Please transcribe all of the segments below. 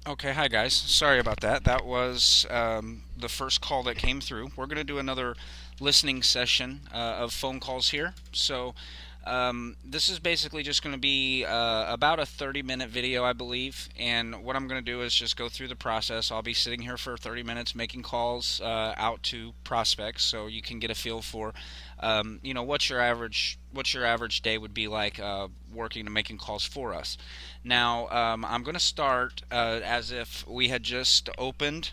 Okay, hi guys. Sorry about that. That was the first call that came through. We're going to do another listening session of phone calls here. This is basically just going to be about a 30-minute video, I believe. And what I'm going to do is just go through the process. I'll be sitting here for 30 minutes making calls out to prospects, so you can get a feel for, what your average day would be like working and making calls for us. Now, I'm going to start as if we had just opened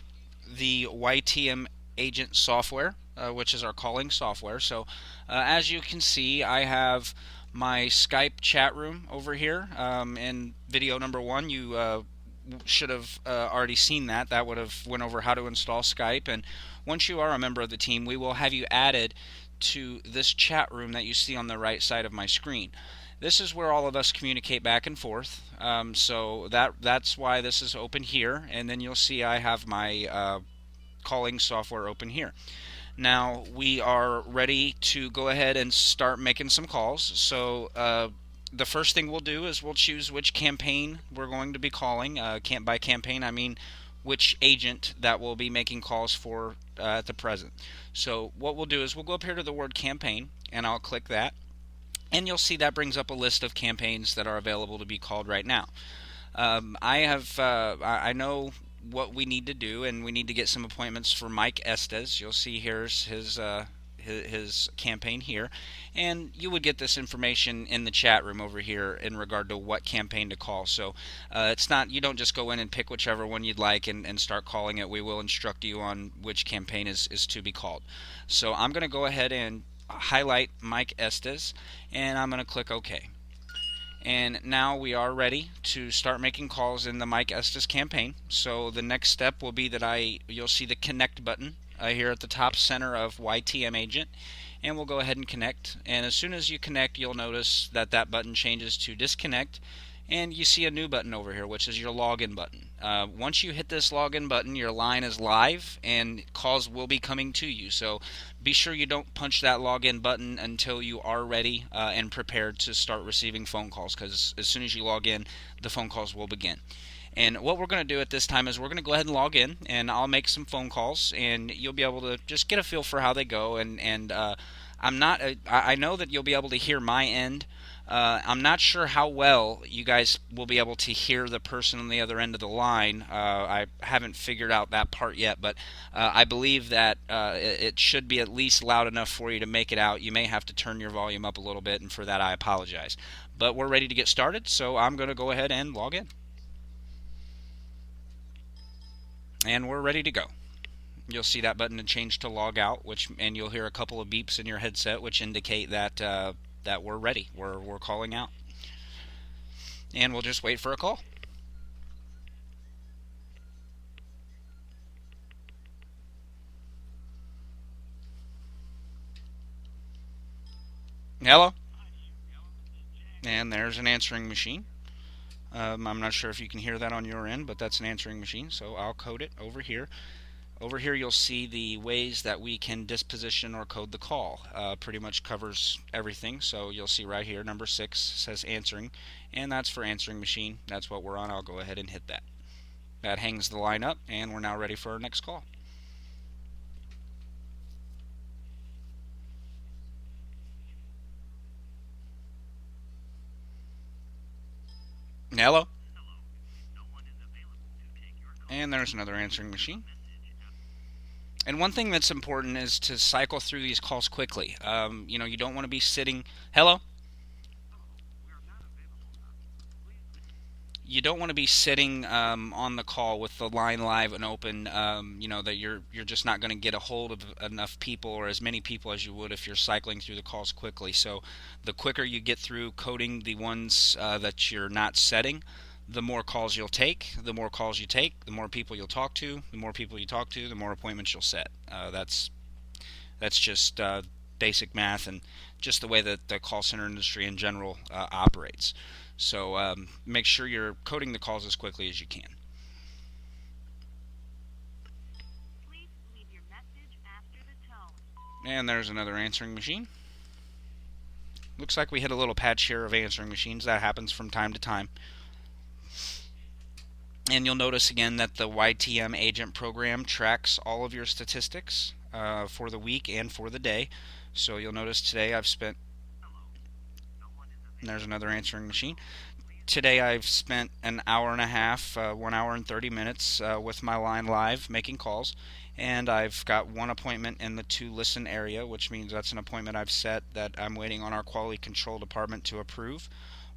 the YTM agent software, which is our calling software. As you can see, I have my Skype chat room over here. In video number one, you should have already seen that. That would have went over how to install Skype. And once you are a member of the team, we will have you added to this chat room that you see on the right side of my screen. This is where all of us communicate back and forth. That's why this is open here, and then you'll see I have my calling software open here. Now we are ready to go ahead and start making some calls. The first thing we'll do is we'll choose which campaign we're going to be calling. By campaign, I mean which agent that we'll be making calls for at the present. So what we'll do is we'll go up here to the word campaign, and I'll click that. And you'll see that brings up a list of campaigns that are available to be called right now. I know what we need to do, and we need to get some appointments for Mike Estes. You'll see here's his campaign here, and you would get this information in the chat room over here in regard to what campaign to call. It's not, you don't just go in and pick whichever one you'd like and start calling it. We will instruct you on which campaign is to be called. So I'm going to go ahead and highlight Mike Estes, and I'm going to click OK. And now we are ready to start making calls in the Mike Estes campaign. So the next step will be that you'll see the connect button here at the top center of YTM agent, and we'll go ahead and connect. And as soon as you connect, you'll notice that that button changes to disconnect, and you see a new button over here, which is your login button. Once you hit this login button, your line is live and calls will be coming to you. So be sure you don't punch that login button until you are ready and prepared to start receiving phone calls, because as soon as you log in, the phone calls will begin. And what we're going to do at this time is we're going to go ahead and log in, and I'll make some phone calls, and you'll be able to just get a feel for how they go. I know that you'll be able to hear my end. I'm not sure how well you guys will be able to hear the person on the other end of the line. I haven't figured out that part yet, but I believe that it should be at least loud enough for you to make it out. You may have to turn your volume up a little bit, and for that I apologize. But we're ready to get started, so I'm going to go ahead and log in. And we're ready to go. You'll see that button to change to log out, and you'll hear a couple of beeps in your headset which indicate that we're ready. We're calling out. And we'll just wait for a call. Hello? And there's an answering machine. I'm not sure if you can hear that on your end, but that's an answering machine, so I'll code it over here. Over here you'll see the ways that we can disposition or code the call. Pretty much covers everything. So you'll see right here, number 6 says answering, and that's for answering machine. That's what we're on. I'll go ahead and hit that. That hangs the line up, and we're now ready for our next call. Hello? And there's another answering machine. And one thing that's important is to cycle through these calls quickly. You don't want to be sitting. Hello? You don't want to be sitting on the call with the line live and open. That you're just not going to get a hold of enough people or as many people as you would if you're cycling through the calls quickly. So the quicker you get through coding the ones that you're not setting, the more calls you'll take. The more calls you take, the more people you'll talk to. The more people you talk to, the more appointments you'll set. That's just basic math and just the way that the call center industry in general operates. So make sure you're coding the calls as quickly as you can. Please leave your message after the tone. And there's another answering machine. Looks like we hit a little patch here of answering machines. That happens from time to time. And you'll notice again that the YTM agent program tracks all of your statistics for the week and for the day. So you'll notice today I've spent, there's another answering machine. Today I've spent an hour and a half, 1 hour and 30 minutes with my line live making calls. And I've got one appointment in the to listen area, which means that's an appointment I've set that I'm waiting on our quality control department to approve.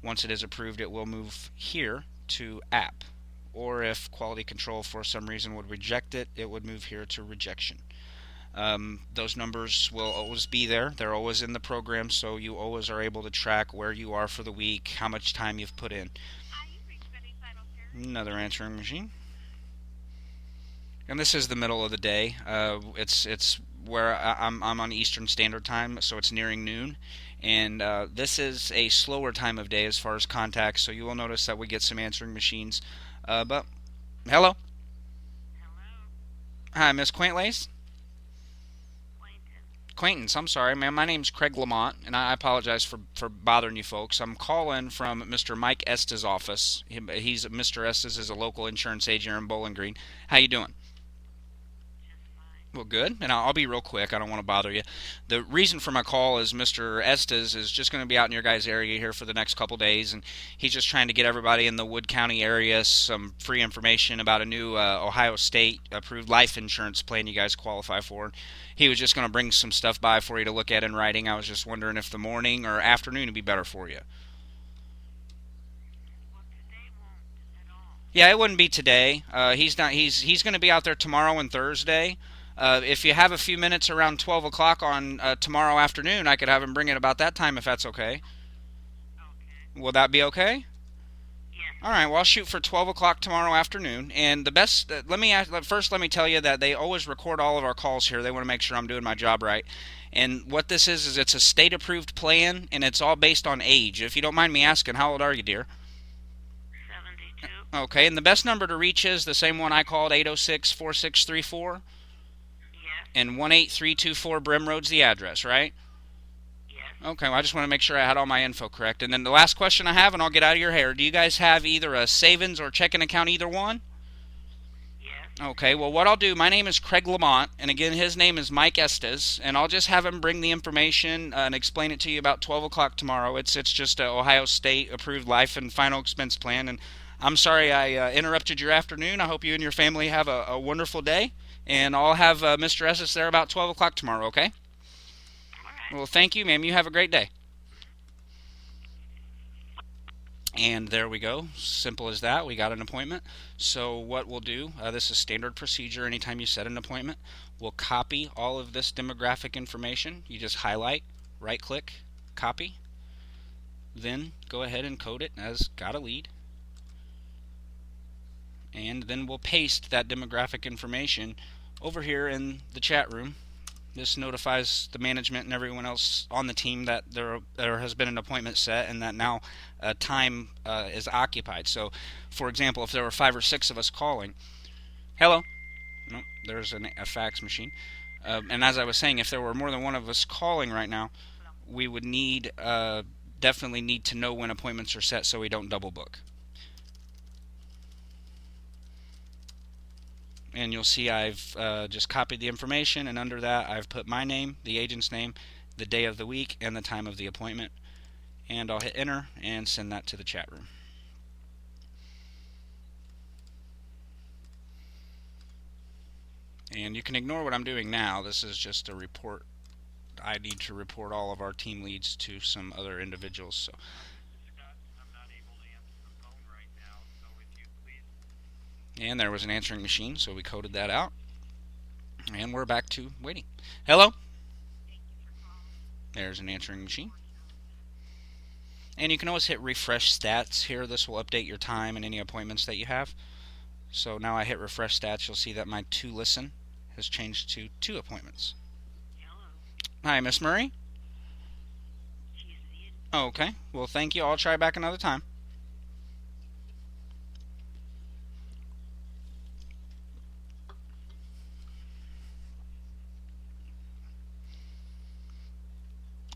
Once it is approved, it will move here to app. Or if quality control for some reason would reject it, it would move here to rejection. Those numbers will always be there. They're always in the program, so you always are able to track where you are for the week, how much time you've put in. Another answering machine. And this is the middle of the day. It's where I'm on Eastern Standard Time, so it's nearing noon. And this is a slower time of day as far as contacts, so you will notice that we get some answering machines. But hello, hi, Miss Quaintlace. Acquaintance, I'm sorry, ma'am. My name's Craig Lamont, and I apologize for bothering you folks. I'm calling from Mr. Mike Estes' office. He's Mr. Estes is a local insurance agent here in Bowling Green. How you doing? Well, good. And I'll be real quick. I don't want to bother you. The reason for my call is Mr. Estes is just going to be out in your guys' area here for the next couple days, and he's just trying to get everybody in the Wood County area some free information about a new Ohio State approved life insurance plan you guys qualify for. He was just going to bring some stuff by for you to look at in writing. I was just wondering if the morning or afternoon would be better for you. Yeah, it wouldn't be today. He's not. He's going to be out there tomorrow and Thursday. If you have a few minutes around 12 o'clock on tomorrow afternoon, I could have him bring it about that time if that's okay. Will that be okay? All right. Well, I'll shoot for 12 o'clock tomorrow afternoon. And the best. Let me first. Let me tell you that they always record all of our calls here. They want to make sure I'm doing my job right. And what this is it's a state-approved plan, and it's all based on age. If you don't mind me asking, how old are you, dear? Okay, and the best number to reach is the same one I called, 806-4634, and 18324 Brim Road's the address, right? Okay, well, I just want to make sure I had all my info correct. And then the last question I have, and I'll get out of your hair, do you guys have either a savings or checking account, either one? Okay, well, what I'll do, my name is Craig Lamont, and again, his name is Mike Estes, and I'll just have him bring the information and explain it to you about 12 o'clock tomorrow. It's just a Ohio State approved life and final expense plan, and I'm sorry I interrupted your afternoon. I hope you and your family have a wonderful day, and I'll have Mr. Estes there about 12 o'clock tomorrow, okay? Well, thank you, ma'am. You have a great day. And there we go. Simple as that. We got an appointment. So what we'll do, this is standard procedure anytime you set an appointment. We'll copy all of this demographic information. You just highlight, right click, copy. Then go ahead and code it as got a lead. And then we'll paste that demographic information over here in the chat room. This notifies the management and everyone else on the team that there has been an appointment set and that now time is occupied. So, for example, if there were 5 or 6 of us calling, hello, nope, there's a fax machine. And as I was saying, if there were more than one of us calling right now, we would definitely need to know when appointments are set so we don't double book. And you'll see I've just copied the information, and under that I've put my name, the agent's name, the day of the week, and the time of the appointment. And I'll hit enter and send that to the chat room. And you can ignore what I'm doing now. This is just a report. I need to report all of our team leads to some other individuals. So. And there was an answering machine, so we coded that out. And we're back to waiting. Hello? There's an answering machine. And you can always hit refresh stats here. This will update your time and any appointments that you have. So now I hit refresh stats, you'll see that my to listen has changed to 2 appointments. Hi, Miss Murray? Okay, well, thank you. I'll try back another time.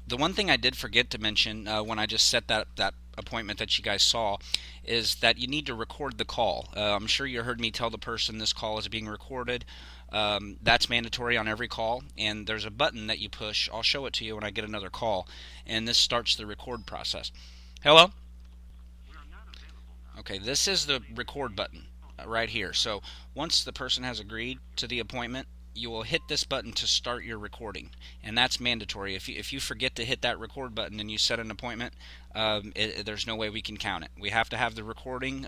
The one thing I did forget to mention when I just set that appointment that you guys saw is that you need to record the call. I'm sure you heard me tell the person this call is being recorded. That's mandatory on every call, and there's a button that you push. I'll show it to you when I get another call, and this starts the record process. Hello? Okay, this is the record button right here. So once the person has agreed to the appointment, you will hit this button to start your recording, and that's mandatory. If you forget to hit that record button and you set an appointment, there's no way we can count it. We have to have the recording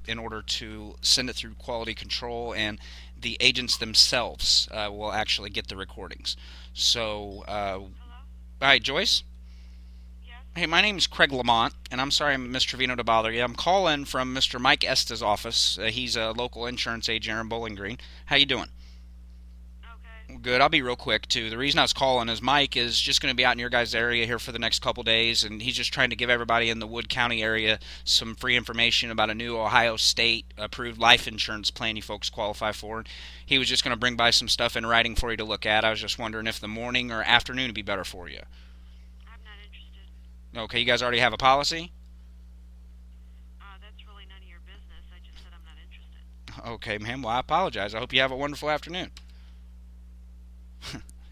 in order to send it through quality control, and the agents themselves will actually get the recordings. So, hi, Joyce. Hey, my name is Craig Lamont, and I'm sorry, Mr. Trevino, to bother you. I'm calling from Mr. Mike Esta's office. He's a local insurance agent here in Bowling Green. How you doing? Good. I'll be real quick too. The reason I was calling is Mike is just going to be out in your guys' area here for the next couple days, and he's just trying to give everybody in the Wood County area some free information about a new Ohio State approved life insurance plan you folks qualify for. He was just going to bring by some stuff in writing for you to look at. I was just wondering if the morning or afternoon would be better for you. Okay, you guys already have a policy? Okay, ma'am. Well, I apologize. I hope you have a wonderful afternoon.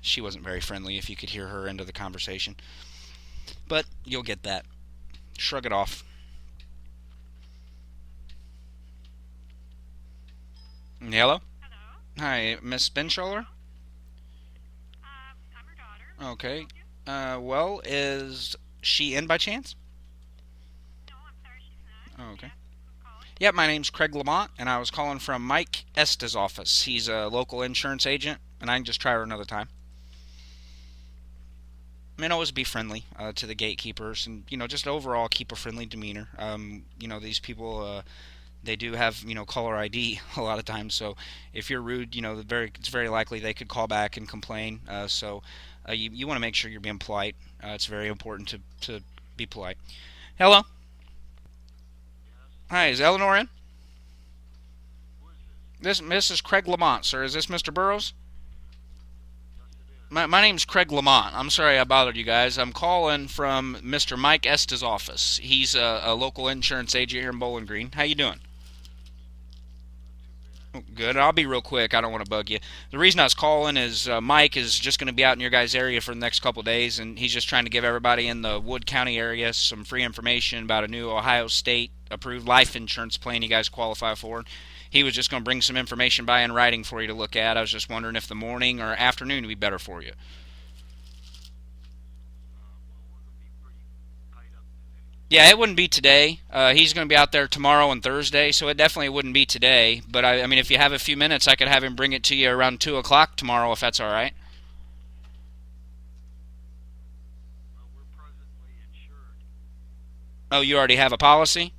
She wasn't very friendly if you could hear her end of the conversation. But you'll get that. Shrug it off. Hello? Hi, Miss Benscholler? Okay. Well, is she in by chance? Oh, okay. Yeah, my name's Craig Lamont, and I was calling from Mike Esta's office. He's a local insurance agent, and I can just try her another time. I mean, always be friendly to the gatekeepers, and just overall keep a friendly demeanor. These people they do have caller ID a lot of times, so if you're rude, it's very likely they could call back and complain. So you want to make sure you're being polite. It's very important to be polite. Hello. Hi, is Eleanor in? This is Craig Lamont, sir. Is this Mr. Burrows? My name's Craig Lamont. I'm sorry I bothered you guys. I'm calling from Mr. Mike Esta's office. He's a local insurance agent here in Bowling Green. How you doing? Good. I'll be real quick. I don't want to bug you. The reason I was calling is Mike is just going to be out in your guys' area for the next couple of days, and he's just trying to give everybody in the Wood County area some free information about a new Ohio State approved life insurance plan you guys qualify for. He was just going to bring some information by in writing for you to look at. I was just wondering if the morning or afternoon would be better for you. Yeah, it wouldn't be today. He's going to be out there tomorrow and Thursday, so it definitely wouldn't be today. But I mean, if you have a few minutes, I could have him bring it to you around 2 o'clock tomorrow, if that's all right. Oh, you already have a policy?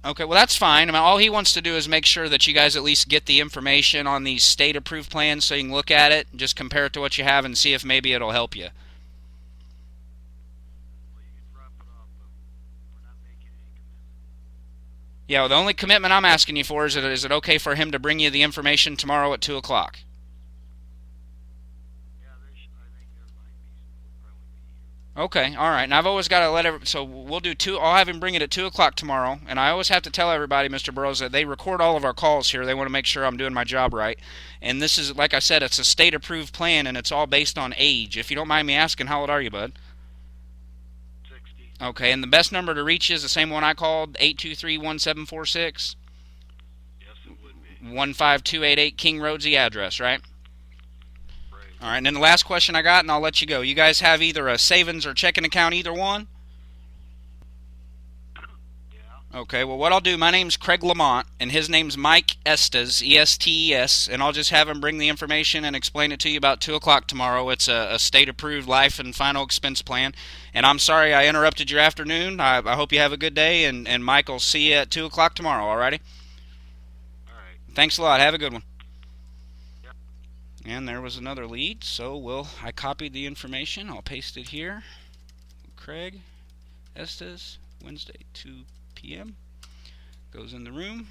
Okay, well that's fine. I mean, all he wants to do is make sure that you guys at least get the information on these state-approved plans, so you can look at it, just compare it to what you have, and see if maybe it'll help you. Yeah, well, the only commitment I'm asking you for is it okay for him to bring you the information tomorrow at 2 o'clock? Okay, all right. And I've always got to so we'll do two. I'll have him bring it at 2 o'clock tomorrow. And I always have to tell everybody, Mr. Burrows, that they record all of our calls here. They want to make sure I'm doing my job right. And this is, like I said, it's a state-approved plan, and it's all based on age. If you don't mind me asking, how old are you, bud? Okay, and the best number to reach is the same one I called, 823-1746? 15288 King Road's the address, right? All right, and then the last question I got, and I'll let you go. You guys have either a savings or checking account, either one? Okay, well, what I'll do, my name's Craig Lamont, and his name's Mike Estes, Estes, and I'll just have him bring the information and explain it to you about 2 o'clock tomorrow. It's a state-approved life and final expense plan, and I'm sorry I interrupted your afternoon. I hope you have a good day, and Mike will see you at 2 o'clock tomorrow, all righty? Thanks a lot. Have a good one. And there was another lead, so I copied the information. I'll paste it here. Craig Estes, Wednesday, 2 p.m. Goes in the room.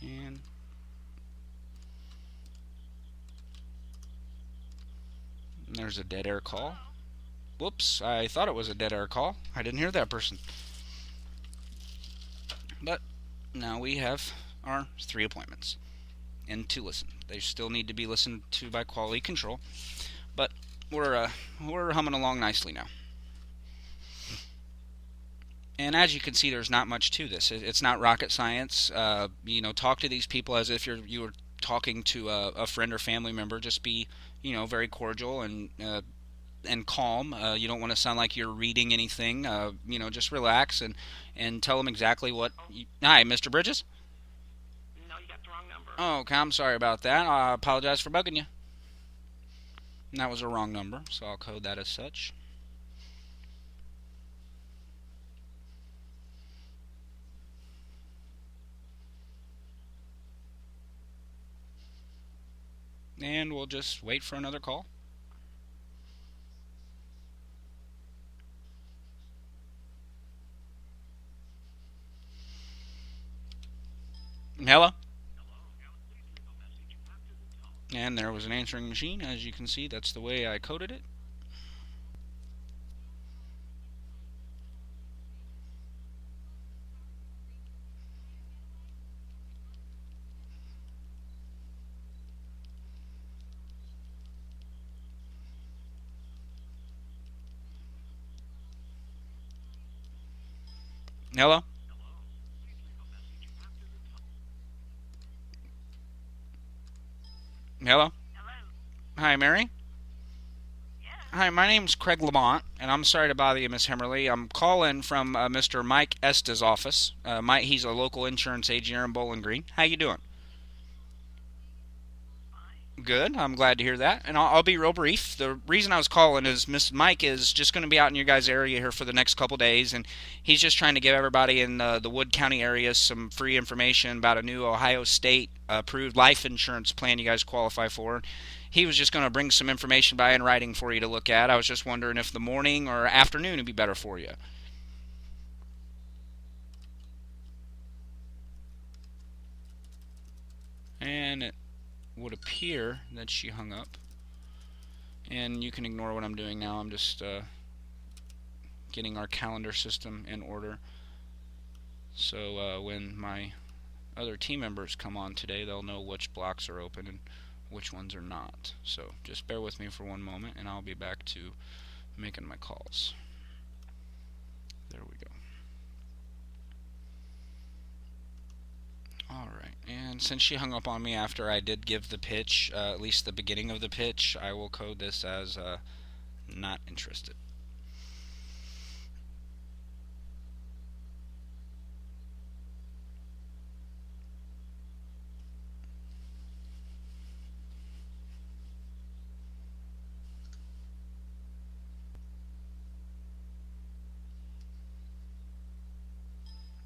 And There's a dead air call. Whoops, I thought it was a dead air call. I didn't hear that person. But now we have our 3 appointments and 2 listen. They still need to be listened to by quality control, but we're humming along nicely now. And as you can see, there's not much to this. It's not rocket science. Talk to these people as if you were talking to a friend or family member. Just be, very cordial and calm. You don't want to sound like you're reading anything. Just relax and tell them exactly what. Hi, Mr. Bridges. No, you got the wrong number. Oh, okay, I'm sorry about that. I apologize for bugging you. And that was a wrong number, so I'll code that as such. And we'll just wait for another call. Hello? And there was an answering machine. As you can see, that's the way I coded it. Hello? Hello? Hello? Hi, Mary? Yes. Hi, my name's Craig Lamont, and I'm sorry to bother you, Miss Hemmerly. I'm calling from Mr. Mike Esta's office. Mike, he's a local insurance agent here in Bowling Green. How you doing? Fine. Good. I'm glad to hear that. And I'll be real brief. The reason I was calling is Mr. Mike is just going to be out in your guys' area here for the next couple days, and he's just trying to give everybody in the Wood County area some free information about a new Ohio State approved life insurance plan you guys qualify for. He was just going to bring some information by in writing for you to look at. I was just wondering if the morning or afternoon would be better for you. And it would appear that she hung up. And you can ignore what I'm doing now. I'm just getting our calendar system in order. So when my other team members come on today, they'll know which blocks are open and which ones are not. So just bear with me for one moment and I'll be back to making my calls. There we go. Alright, and since she hung up on me after I did give the pitch, at least the beginning of the pitch, I will code this as not interested.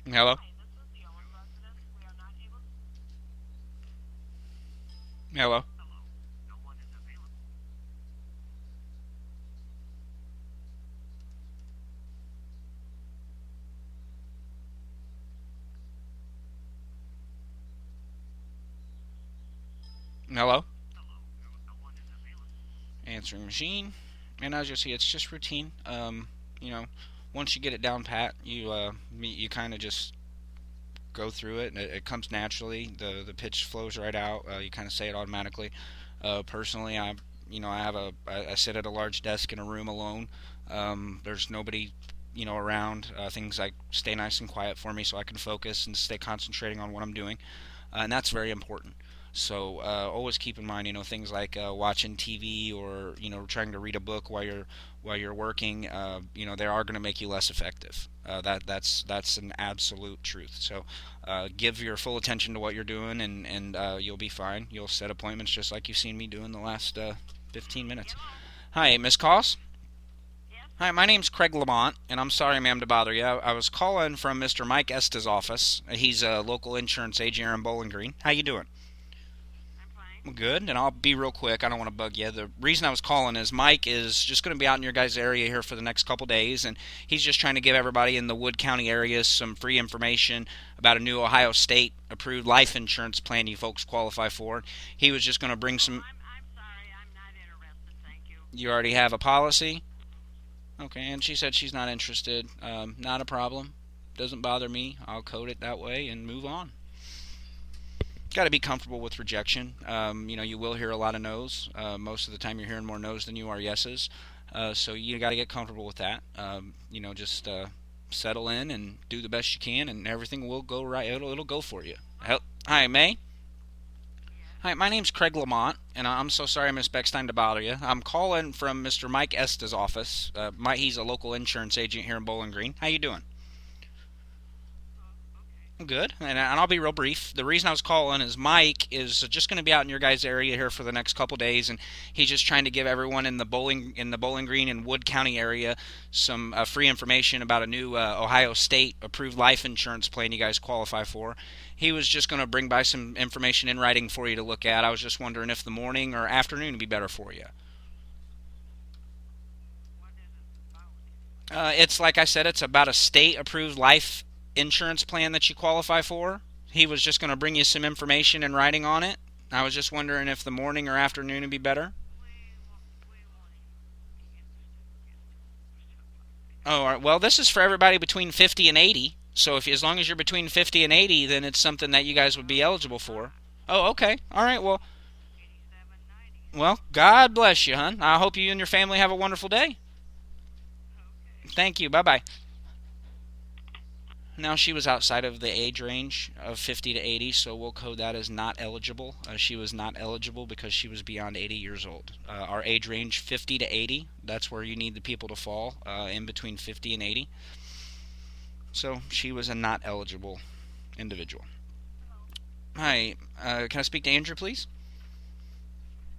Hello? Hi, this is the owner residence. We are not able to. Hello? Hello? No one is available. Hello? Hello? No one is available. Answering machine. And as you'll see, it's just routine. You know, once you get it down pat, you kind of just go through it, and it comes naturally. The pitch flows right out. You kind of say it automatically. Personally, I have I sit at a large desk in a room alone. There's nobody around. Things like stay nice and quiet for me so I can focus and stay concentrating on what I'm doing, and that's very important. So always keep in mind, things like watching TV or trying to read a book while you're working. They are going to make you less effective. That's an absolute truth. So give your full attention to what you're doing, and you'll be fine. You'll set appointments just like you've seen me do in the last 15 minutes. Hello? Hi, Miss Coss. Yes? Hi, my name's Craig Lamont, and I'm sorry, ma'am, to bother you. I was calling from Mr. Mike Esta's office. He's a local insurance agent here in Bowling Green. How you doing? I'm fine. Good, and I'll be real quick. I don't want to bug you. The reason I was calling is Mike is just going to be out in your guys' area here for the next couple days, and he's just trying to give everybody in the Wood County area some free information about a new Ohio State approved life insurance plan you folks qualify for. He was just going to bring Oh, some. I'm sorry. I'm not interested. Thank you. You already have a policy? Okay, and she said she's not interested. Not a problem. Doesn't bother me. I'll code it that way and move on. Got to be comfortable with rejection. You will hear a lot of no's. Most of the time, you're hearing more no's than you are yeses. So you got to get comfortable with that. Just settle in and do the best you can, and everything will go right. It'll go for you. Hi, May. Yes. Hi, my name's Craig Lamont, and I'm so sorry, Miss Beckstein, to bother you. I'm calling from Mr. Mike Esta's office. He's a local insurance agent here in Bowling Green. How you doing? Okay. Good, and I'll be real brief. The reason I was calling is Mike is just going to be out in your guys' area here for the next couple days, and he's just trying to give everyone in the Bowling Green and Wood County area some free information about a new Ohio State approved life insurance plan you guys qualify for. He was just going to bring by some information in writing for you to look at. I was just wondering if the morning or afternoon would be better for you. What is it about anyway? It's like I said, it's about a state approved life insurance plan that you qualify for. He was just going to bring you some information in writing on it. I was just wondering if the morning or afternoon would be better. We won't even be interested in getting too stuff like that. Oh, all right. Well, this is for everybody between 50 and 80. So if as long as you're between 50 and 80, then it's something that you guys would be eligible I'm for. not. Oh, okay. All right. Well, 87, 90. God bless you, hon. I hope you and your family have a wonderful day. Okay. Thank you. Bye bye. Now she was outside of the age range of 50 to 80, so we'll code that as not eligible. She was not eligible because she was beyond 80 years old. Our age range 50 to 80, that's where you need the people to fall, in between 50 and 80. So she was a not eligible individual. Hello. Hi, can I speak to Andrew, please?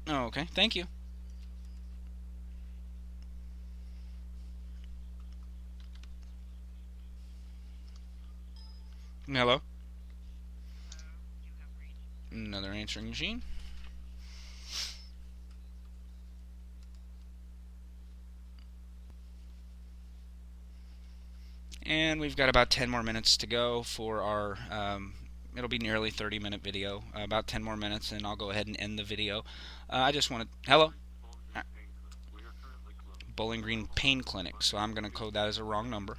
Oh, okay. Thank you. Hello. Hello. You have reached. Another answering machine. And we've got about 10 more minutes to go for our. It'll be nearly 30-minute video. About 10 more minutes, and I'll go ahead and end the video. I just wanted. Hello? Bowling Uh, Green Pain Clinic. We are currently closed. Bowling Green Please hold Pain on the Clinic. line. So I'm going to code that as a wrong number.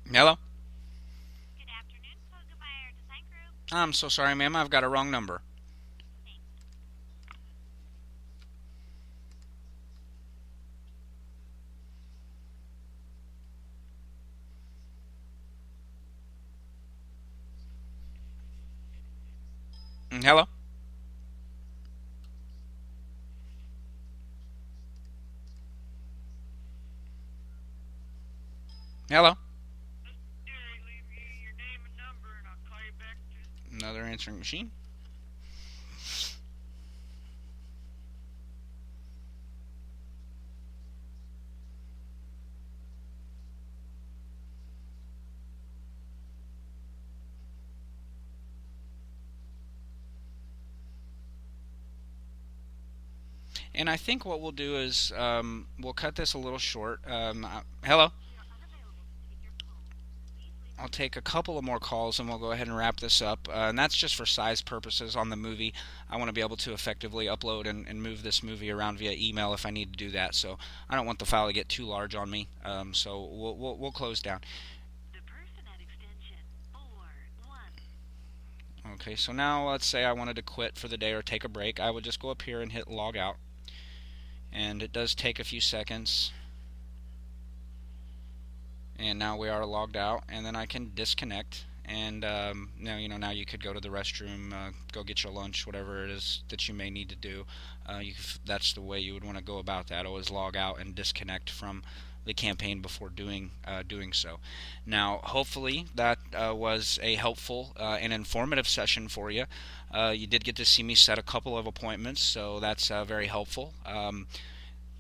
Hello? Good afternoon, Code Goodbye Design Group. I'm so sorry, ma'am. I've got a wrong number. Thanks. Hello? Hello? Yeah, leave me your name and number, and I'll call you back. Another answering machine. And I think what we'll do is we'll cut this a little short. Hello? We are unavailable to take your call. Please leave I'll your take message a after couple the of more tone. calls and we'll go ahead and wrap this up. And that's just for size purposes on the movie. I want to be able to effectively upload and move this movie around via email if I need to do that. So I don't want the file to get too large on me. So we'll close down. The person at extension 41. Okay, so now let's say I wanted to quit for the day or take a break. I would just go up here and hit log out. And it does take a few seconds. And now we are logged out, and then I can disconnect. And now you could go to the restroom, go get your lunch, whatever it is that you may need to do. That's the way you would want to go about that. Always log out and disconnect from the campaign before doing so. Now, hopefully that was a helpful and informative session for you. You did get to see me set a couple of appointments, so that's very helpful.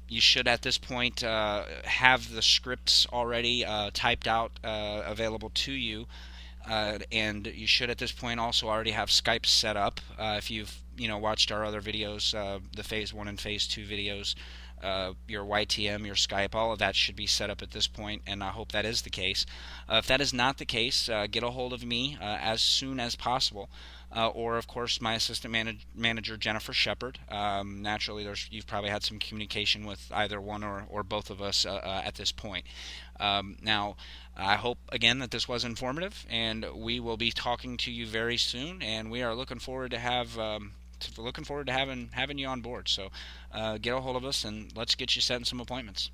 You should at this point have the scripts already typed out, available to you, and you should at this point also already have Skype set up. If you've watched our other videos, the Phase One and Phase Two videos, your YTM, your Skype, all of that should be set up at this point, and I hope that is the case. If that is not the case, get a hold of me as soon as possible. Or, of course, my assistant manager, Jennifer Shepard. Naturally, you've probably had some communication with either one or both of us at this point. Now, I hope again that this was informative, and we will be talking to you very soon. And we are looking forward to having you on board. So get a hold of us and let's get you setting some appointments.